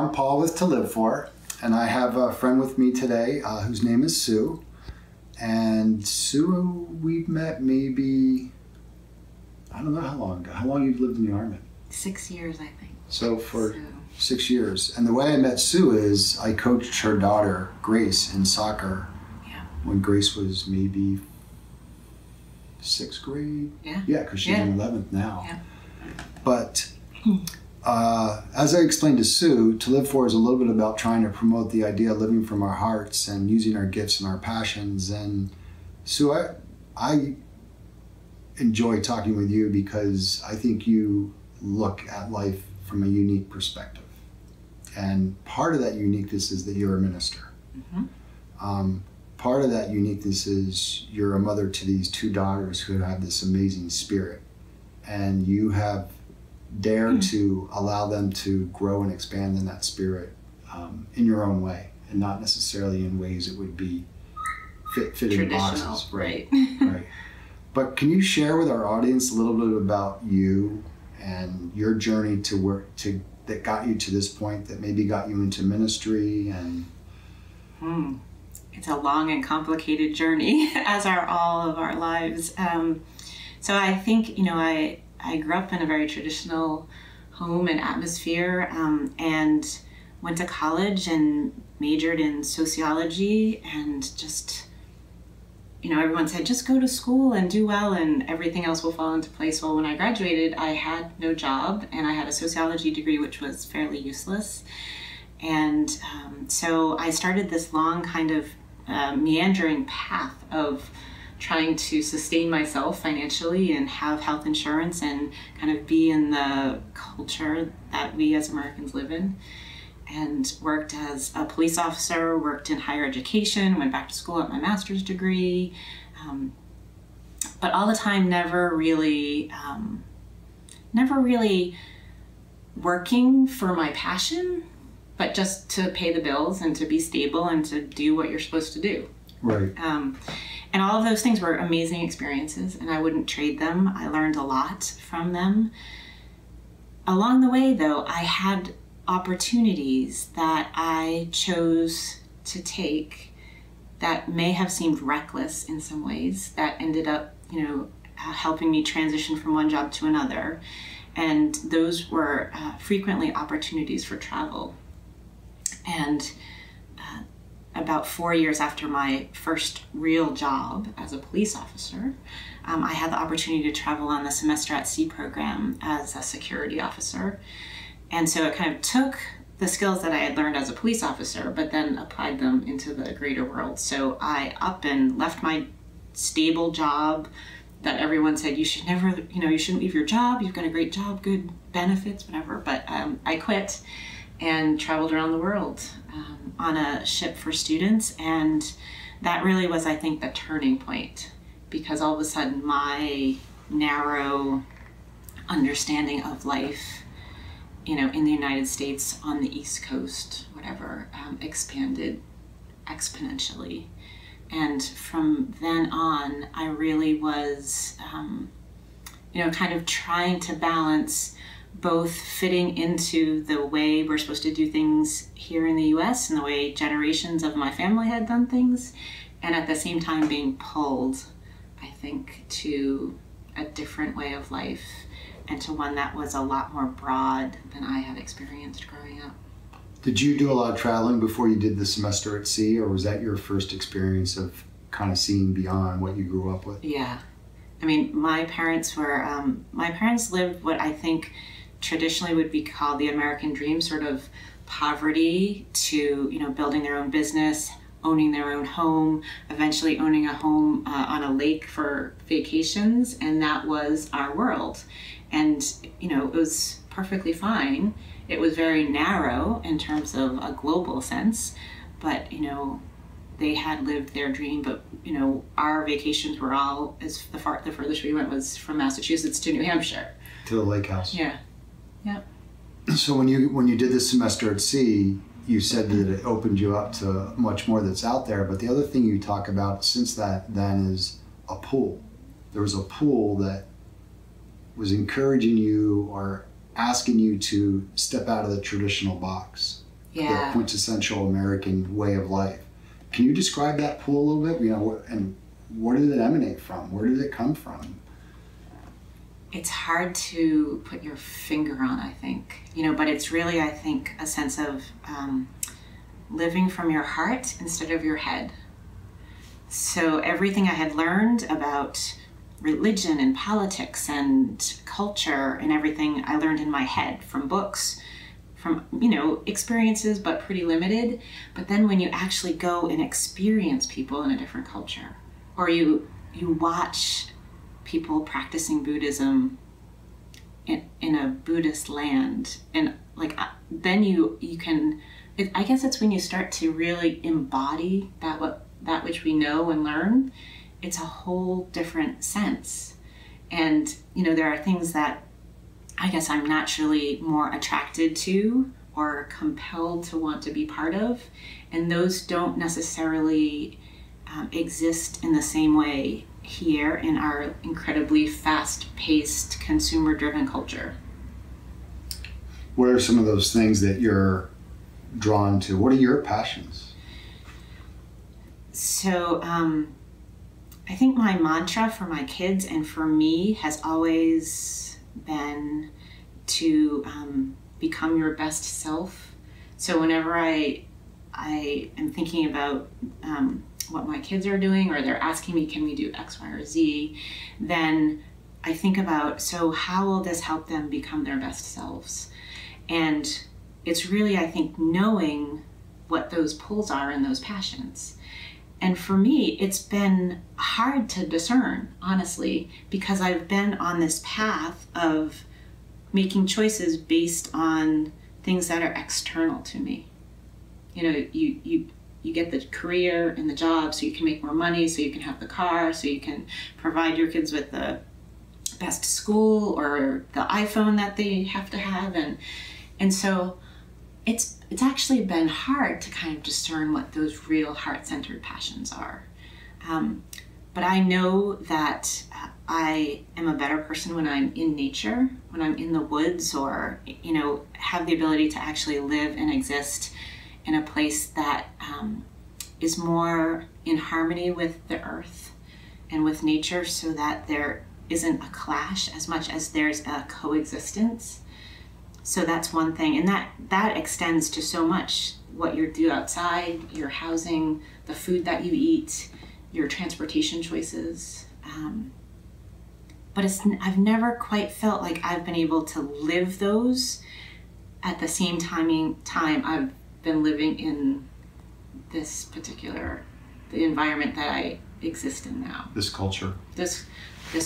I'm Paul with To Live For, and I have a friend with me today whose name is Sue. And Sue, we've met maybe, I don't know how long ago. How long you've lived in the Army? 6 years, I think. So for 6 years. And the way I met Sue is I coached her daughter, Grace, in soccer when Grace was maybe 6th grade. Yeah, because she's in 11th now. Yeah. But as I explained to Sue, To Live For is a little bit about trying to promote the idea of living from our hearts and using our gifts and our passions. And Sue, I enjoy talking with you because I think you look at life from a unique perspective. And part of that uniqueness is that you're a minister. Mm-hmm. Part of that uniqueness is you're a mother to these 2 daughters who have this amazing spirit. And you have dared to allow them to grow and expand in that spirit in your own way, and not necessarily in ways that would be fit in boxes. Right. Right. But can you share with our audience a little bit about you and your journey to work that got you to this point, that maybe got you into ministry? And it's a long and complicated journey, as are all of our lives. So I think, I grew up in a very traditional home and atmosphere, and went to college and majored in sociology, and just, everyone said, just go to school and do well and everything else will fall into place. Well, when I graduated, I had no job, and I had a sociology degree, which was fairly useless. And so I started this long kind of meandering path of trying to sustain myself financially and have health insurance and kind of be in the culture that we as Americans live in. And worked as a police officer, worked in higher education, went back to school at my master's degree, but all the time never really working for my passion, but just to pay the bills and to be stable and to do what you're supposed to do. Right. And all of those things were amazing experiences, and I wouldn't trade them. I learned a lot from them. Along the way, though, I had opportunities that I chose to take that may have seemed reckless in some ways, that ended up, helping me transition from one job to another. And those were frequently opportunities for travel. And about 4 years after my first real job as a police officer, I had the opportunity to travel on the Semester at Sea program as a security officer. And so it kind of took the skills that I had learned as a police officer, but then applied them into the greater world. So I up and left my stable job that everyone said, you should never, you shouldn't leave your job. You've got a great job, good benefits, whatever. But I quit and traveled around the world on a ship for students. And that really was, I think, the turning point, because all of a sudden my narrow understanding of life, in the United States, on the East Coast, whatever, expanded exponentially. And from then on, I really was, kind of trying to balance both fitting into the way we're supposed to do things here in the US and the way generations of my family had done things, and at the same time being pulled, I think, to a different way of life, and to one that was a lot more broad than I had experienced growing up. Did you do a lot of traveling before you did the Semester at Sea, or was that your first experience of kind of seeing beyond what you grew up with? Yeah. I mean, my parents lived what I think traditionally would be called the American dream, sort of poverty to, building their own business, owning their own home, eventually owning a home on a lake for vacations, and that was our world. And, it was perfectly fine. It was very narrow in terms of a global sense, but, they had lived their dream. But, our vacations were all, the furthest we went was from Massachusetts to New Hampshire. To the lake house. Yeah. Yeah. So when you did the Semester at Sea, you said that it opened you up to much more that's out there. But the other thing you talk about since then is a pool. There was a pool that was encouraging you or asking you to step out of the traditional box. the quintessential American way of life. Can you describe that pool a little bit? You know, and where did it emanate from? Where did it come from? It's hard to put your finger on, I think, you know, but it's really, I think, a sense of living from your heart instead of your head. So everything I had learned about religion and politics and culture and everything I learned in my head from books, from, you know, experiences, but pretty limited. But then when you actually go and experience people in a different culture, or you watch people practicing Buddhism in a Buddhist land, and like then you can, I guess it's when you start to really embody that which we know and learn. It's a whole different sense. And you know, there are things that I guess I'm naturally more attracted to or compelled to want to be part of, and those don't necessarily exist in the same way here in our incredibly fast-paced, consumer-driven culture. What are some of those things that you're drawn to? What are your passions? So I think my mantra for my kids and for me has always been to become your best self. So whenever I am thinking about what my kids are doing, or they're asking me, can we do X, Y, or Z, then I think about, so how will this help them become their best selves? And it's really, I think, knowing what those pulls are and those passions. And for me, it's been hard to discern, honestly, because I've been on this path of making choices based on things that are external to me. You know, you get the career and the job so you can make more money, so you can have the car, so you can provide your kids with the best school or the iPhone that they have to have. And so it's actually been hard to kind of discern what those real heart-centered passions are. But I know that I am a better person when I'm in nature, when I'm in the woods, or, you know, have the ability to actually live and exist in a place that is more in harmony with the earth and with nature, so that there isn't a clash as much as there's a coexistence. So that's one thing, and that extends to so much what you do outside, your housing, the food that you eat, your transportation choices. But I've never quite felt like I've been able to live those at the same time I've been living in this particular, the environment that I exist in now. This culture. This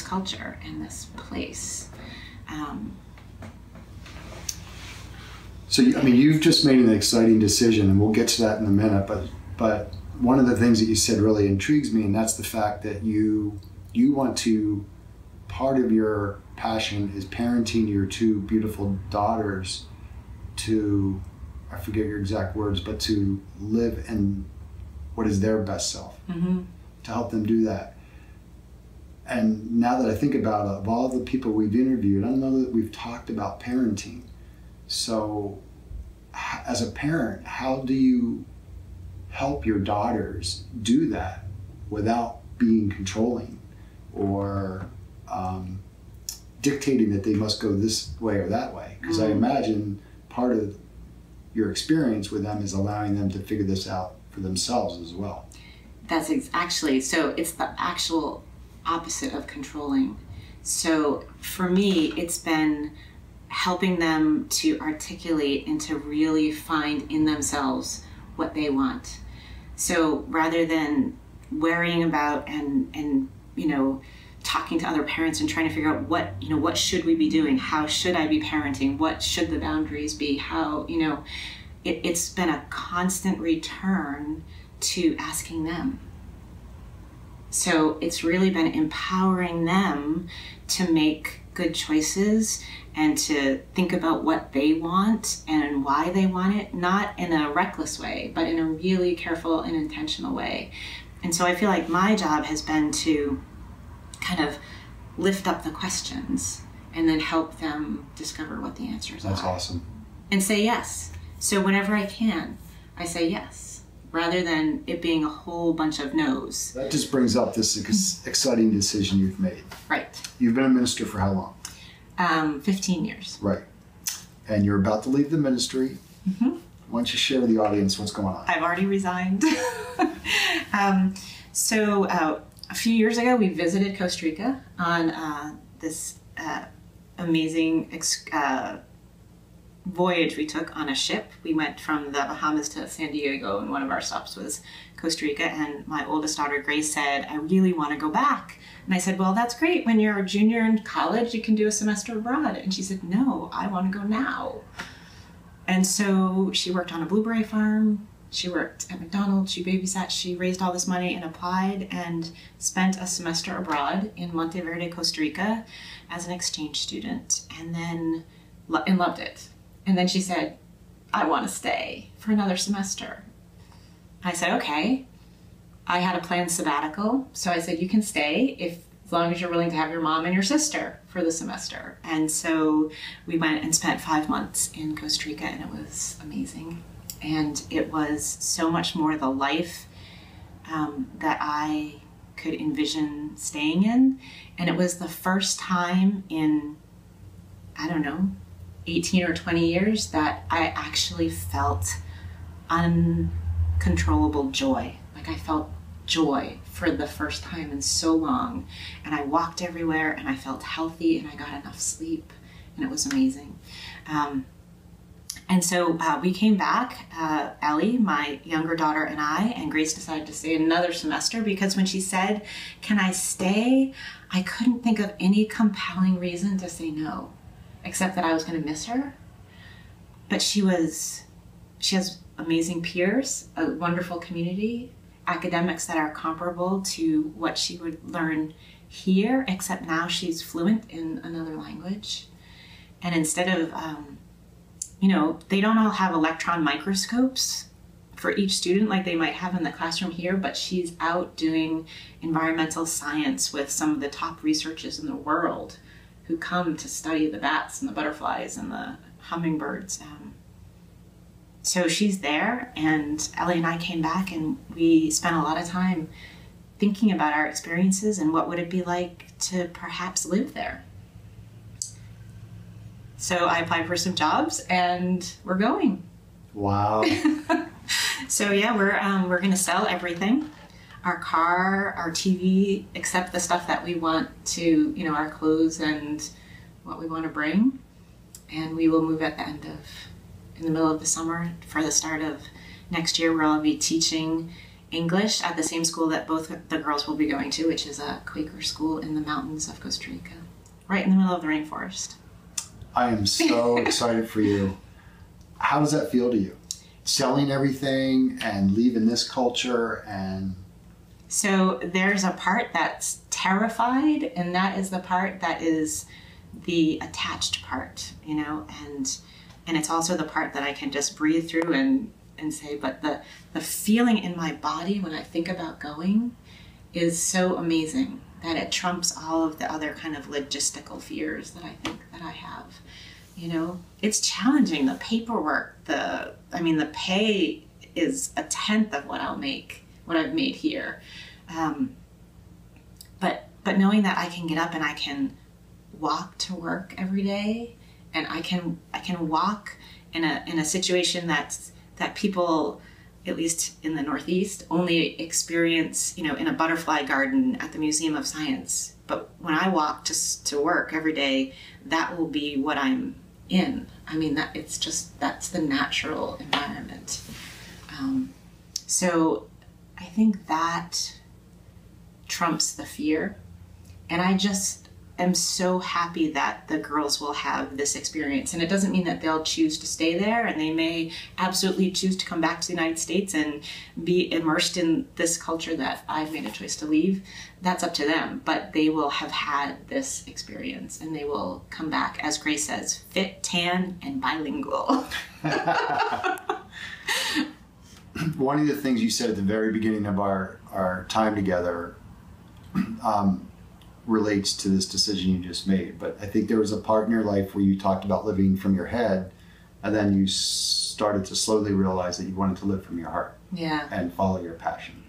culture and this place. So, I mean, you've just made an exciting decision, and we'll get to that in a minute, but one of the things that you said really intrigues me, and that's the fact that you want to, part of your passion is parenting your two beautiful daughters to, I forget your exact words, but to live in what is their best self, to help them do that. And now that I think about it, of all the people we've interviewed, I don't know that we've talked about parenting. So as a parent, how do you help your daughters do that without being controlling or dictating that they must go this way or that way? Because I imagine part of your experience with them is allowing them to figure this out for themselves as well. That's actually, so it's the actual opposite of controlling. So for me, it's been helping them to articulate and to really find in themselves what they want. So rather than worrying about and you know, talking to other parents and trying to figure out what should we be doing, how should I be parenting, what should the boundaries be, how, you know, it's been a constant return to asking them. So it's really been empowering them to make good choices and to think about what they want and why they want it, not in a reckless way, but in a really careful and intentional way. And so I feel like my job has been to kind of lift up the questions and then help them discover what the answers are. That's awesome. And say yes. So whenever I can, I say yes, rather than it being a whole bunch of no's. That just brings up this exciting decision you've made. Right. You've been a minister for how long? 15 years. Right. And you're about to leave the ministry. Mm-hmm. Why don't you share with the audience what's going on? I've already resigned. So a few years ago, we visited Costa Rica on this amazing voyage we took on a ship. We went from the Bahamas to San Diego, and one of our stops was Costa Rica, and my oldest daughter Grace said, I really want to go back. And I said, well, that's great. When you're a junior in college, you can do a semester abroad. And she said, no, I want to go now. And so she worked on a blueberry farm. She worked at McDonald's. She babysat. She raised all this money and applied and spent a semester abroad in Monteverde, Costa Rica as an exchange student, and then loved it. And then she said, I want to stay for another semester. I said, okay. I had a planned sabbatical. So I said, you can stay as long as you're willing to have your mom and your sister for the semester. And so we went and spent 5 months in Costa Rica, and it was amazing. And it was so much more the life that I could envision staying in. And it was the first time in, I don't know, 18 or 20 years that I actually felt uncontrollable joy. Like I felt joy for the first time in so long. And I walked everywhere, and I felt healthy, and I got enough sleep, and it was amazing. And so we came back, Ellie, my younger daughter, and I, and Grace decided to stay another semester because when she said, can I stay? I couldn't think of any compelling reason to say no, except that I was going to miss her. But she has amazing peers, a wonderful community, academics that are comparable to what she would learn here, except now she's fluent in another language. And instead of, they don't all have electron microscopes for each student like they might have in the classroom here, but she's out doing environmental science with some of the top researchers in the world who come to study the bats and the butterflies and the hummingbirds. So she's there, and Ellie and I came back, and we spent a lot of time thinking about our experiences and what would it be like to perhaps live there. So I applied for some jobs, and we're going. Wow. So yeah, we're going to sell everything. Our car, our TV, except the stuff that we want to, our clothes and what we want to bring. And we will move in the middle of the summer for the start of next year, where I'll be teaching English at the same school that both the girls will be going to, which is a Quaker school in the mountains of Costa Rica, right in the middle of the rainforest. I am so excited for you. How does that feel to you? Selling everything and leaving this culture and... So there's a part that's terrified, and that is the part that is the attached part, and it's also the part that I can just breathe through and say, but the feeling in my body when I think about going is so amazing that it trumps all of the other kind of logistical fears that I think that I have. It's challenging, the paperwork, the pay is a tenth of what I've made here. But knowing that I can get up and I can walk to work every day, and I can walk in a situation that people, at least in the Northeast, only experience, in a butterfly garden at the Museum of Science. But when I walk to work every day, that will be what I'm in. That's the natural environment. So I think that trumps the fear. And I just am so happy that the girls will have this experience. And it doesn't mean that they'll choose to stay there, and they may absolutely choose to come back to the United States and be immersed in this culture that I've made a choice to leave. That's up to them, but they will have had this experience, and they will come back, as Grace says, fit, tan, and bilingual. One of the things you said at the very beginning of our time together relates to this decision you just made. But I think there was a part in your life where you talked about living from your head And then you started to slowly realize that you wanted to live from your heart. Yeah. And follow your passion.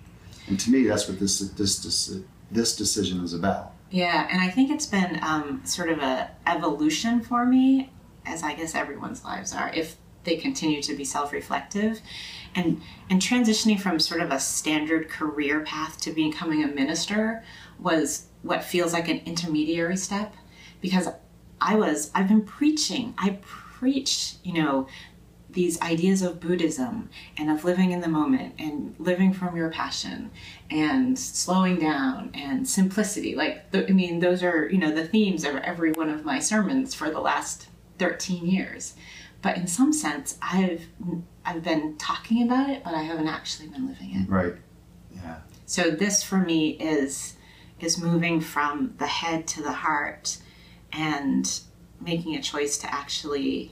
And to me, that's what this decision is about. Yeah, and I think it's been sort of a evolution for me, as I guess everyone's lives are, if they continue to be self-reflective. And transitioning from sort of a standard career path to becoming a minister was what feels like an intermediary step, because I've been preaching. I preach, these ideas of Buddhism and of living in the moment and living from your passion and slowing down and simplicity. Those are, the themes of every one of my sermons for the last 13 years. But in some sense, I've been talking about it, but I haven't actually been living it. Right. Yeah. So this for me is moving from the head to the heart and making a choice to actually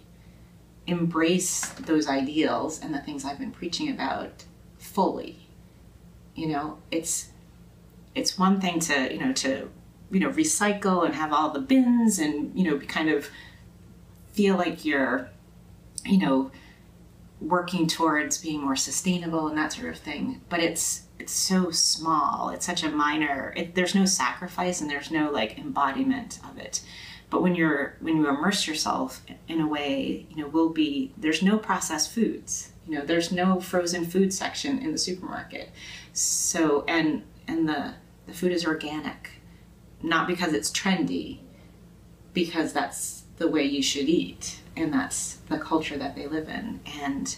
embrace those ideals and the things I've been preaching about fully. It's one thing to recycle and have all the bins and kind of feel like you're working towards being more sustainable and that sort of thing, but it's so small. It's such a minor. There's no sacrifice and there's no embodiment of it. But when you immerse yourself in a way, there's no processed foods. There's no frozen food section in the supermarket. So and the food is organic, not because it's trendy, because that's the way you should eat, and that's the culture that they live in. And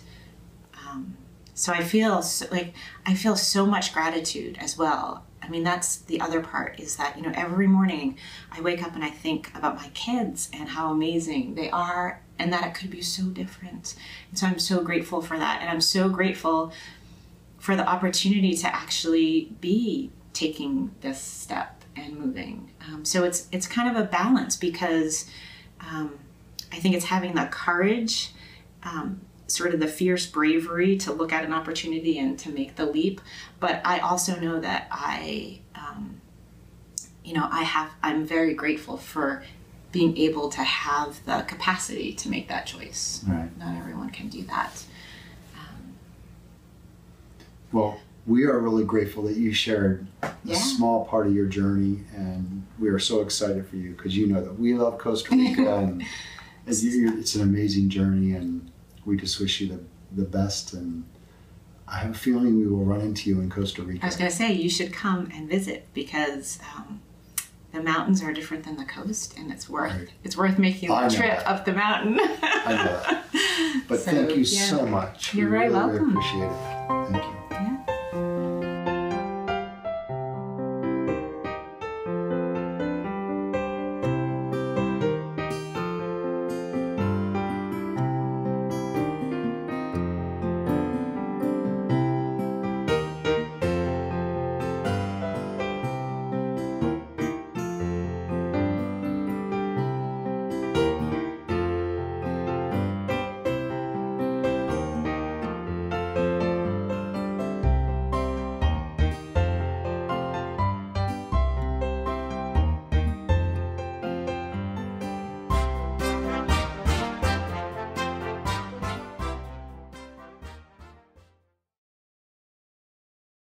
so I feel so much gratitude as well. That's the other part, is that, every morning I wake up and I think about my kids and how amazing they are and that it could be so different. And so I'm so grateful for that. And I'm so grateful for the opportunity to actually be taking this step and moving. So it's kind of a balance, because I think it's having the courage, sort of the fierce bravery to look at an opportunity and to make the leap. But I also know that I'm very grateful for being able to have the capacity to make that choice. Right. Not everyone can do that. Well, we are really grateful that you shared a small part of your journey, and we are so excited for you, because that we love Costa Rica, and it's an amazing journey, and we just wish you the best. And I have a feeling we will run into you in Costa Rica. I was going to say, you should come and visit, because the mountains are different than the coast, and it's worth making the trip up the mountain. I know that. But thank you so much. You're very welcome. Appreciate it. Thank you.